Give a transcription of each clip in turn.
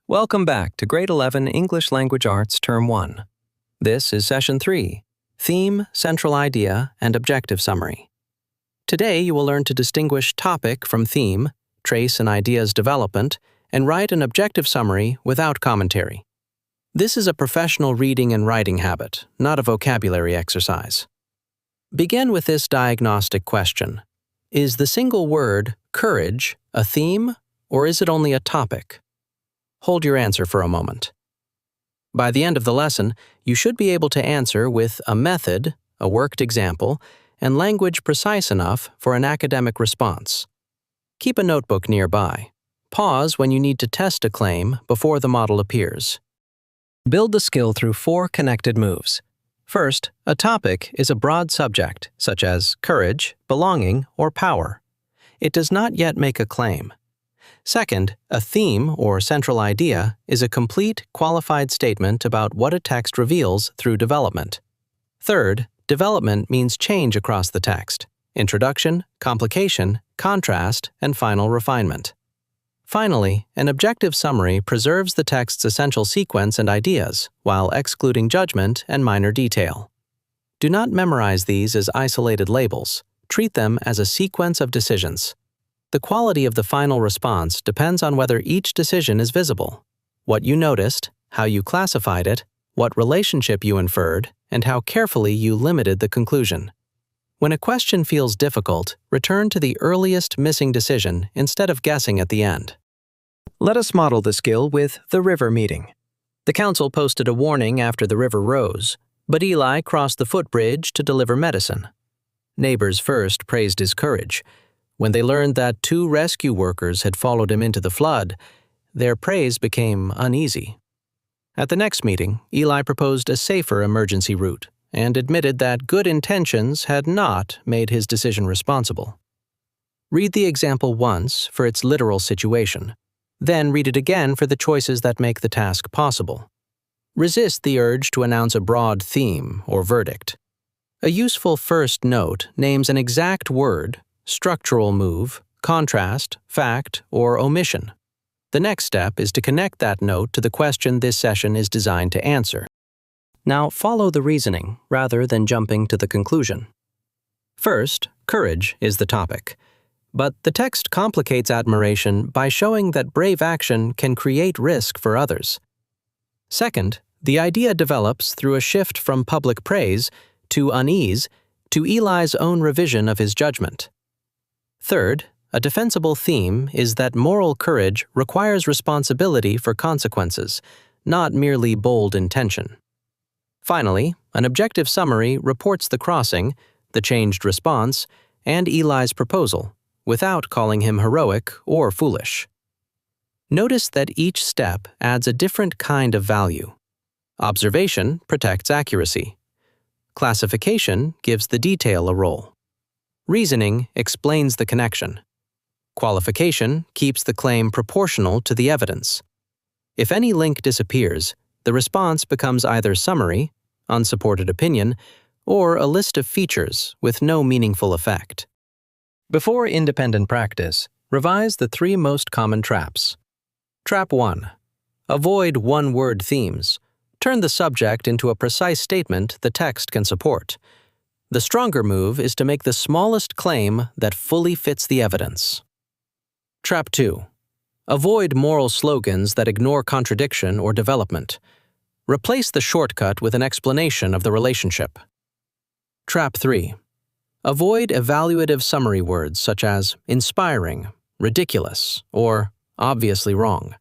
Welcome back to Grade 11 English Language Arts Term 1. This is Session 3, Theme, Central Idea, and Objective Summary. Today you will learn to distinguish topic from theme, trace an idea's development, and write an objective summary without commentary. This is a professional reading and writing habit, not a vocabulary exercise. Begin with this diagnostic question. Is the single word, courage, a theme, or is it only a topic? Hold your answer for a moment. By the end of the lesson, you should be able to answer with a method, a worked example, and language precise enough for an academic response. Keep a notebook nearby. Pause when you need to test a claim before the model appears. Build the skill through 4 connected moves. First, a topic is a broad subject, such as courage, belonging, or power. It does not yet make a claim. Second, a theme or central idea is a complete, qualified statement about what a text reveals through development. Third, development means change across the text: introduction, complication, contrast, and final refinement. Finally, an objective summary preserves the text's essential sequence and ideas while excluding judgment and minor detail. Do not memorize these as isolated labels. Treat them as a sequence of decisions. The quality of the final response depends on whether each decision is visible, what you noticed, how you classified it, what relationship you inferred, and how carefully you limited the conclusion. When a question feels difficult, return to the earliest missing decision instead of guessing at the end. Let us model the skill with the river meeting. The council posted a warning after the river rose, but Eli crossed the footbridge to deliver medicine. Neighbors first praised his courage. When they learned that 2 rescue workers had followed him into the flood, their praise became uneasy. At the next meeting, Eli proposed a safer emergency route and admitted that good intentions had not made his decision responsible. Read the example once for its literal situation, then read it again for the choices that make the task possible. Resist the urge to announce a broad theme or verdict. A useful first note names an exact word, structural move, contrast, fact, or omission. The next step is to connect that note to the question this session is designed to answer. Now follow the reasoning rather than jumping to the conclusion. First, courage is the topic. But the text complicates admiration by showing that brave action can create risk for others. Second, the idea develops through a shift from public praise to unease to Eli's own revision of his judgment. Third, a defensible theme is that moral courage requires responsibility for consequences, not merely bold intention. Finally, an objective summary reports the crossing, the changed response, and Eli's proposal, without calling him heroic or foolish. Notice that each step adds a different kind of value. Observation protects accuracy. Classification gives the detail a role. Reasoning explains the connection. Qualification keeps the claim proportional to the evidence. If any link disappears, the response becomes either summary, unsupported opinion, or a list of features with no meaningful effect. Before independent practice, revise the 3 most common traps. Trap 1. Avoid one-word themes. Turn the subject into a precise statement the text can support. The stronger move is to make the smallest claim that fully fits the evidence. Trap 2. Avoid moral slogans that ignore contradiction or development. Replace the shortcut with an explanation of the relationship. Trap 3. Avoid evaluative summary words such as inspiring, ridiculous, or obviously wrong.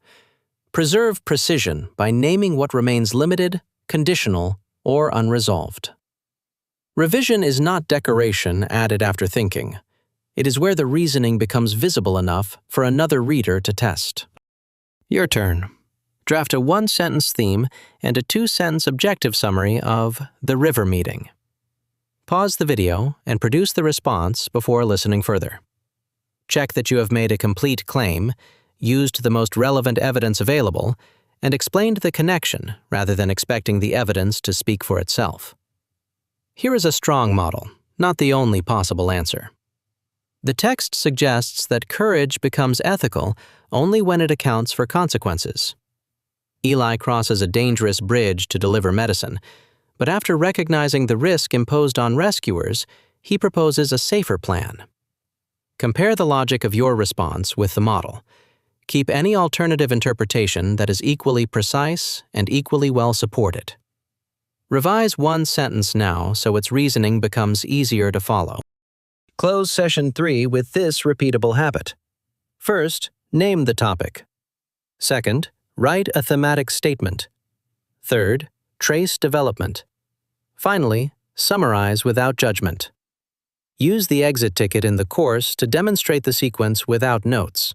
Preserve precision by naming what remains limited, conditional, or unresolved. Revision is not decoration added after thinking. It is where the reasoning becomes visible enough for another reader to test. Your turn. Draft a 1-sentence theme and a 2-sentence objective summary of the river meeting. Pause the video and produce the response before listening further. Check that you have made a complete claim, used the most relevant evidence available, and explained the connection rather than expecting the evidence to speak for itself. Here is a strong model, not the only possible answer. The text suggests that courage becomes ethical only when it accounts for consequences. Eli crosses a dangerous bridge to deliver medicine, but after recognizing the risk imposed on rescuers, he proposes a safer plan. Compare the logic of your response with the model. Keep any alternative interpretation that is equally precise and equally well supported. Revise one sentence now so its reasoning becomes easier to follow. Close Session 3 with this repeatable habit. First, name the topic. Second, write a thematic statement. Third, trace development. Finally, summarize without judgment. Use the exit ticket in the course to demonstrate the sequence without notes.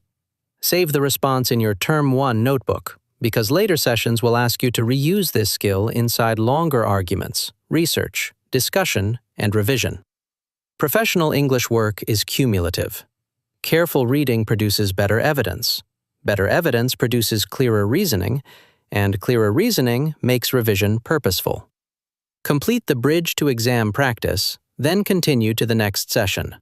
Save the response in your Term 1 notebook, because later sessions will ask you to reuse this skill inside longer arguments, research, discussion, and revision. Professional English work is cumulative. Careful reading produces better evidence. Better evidence produces clearer reasoning, and clearer reasoning makes revision purposeful. Complete the bridge to exam practice, then continue to the next session.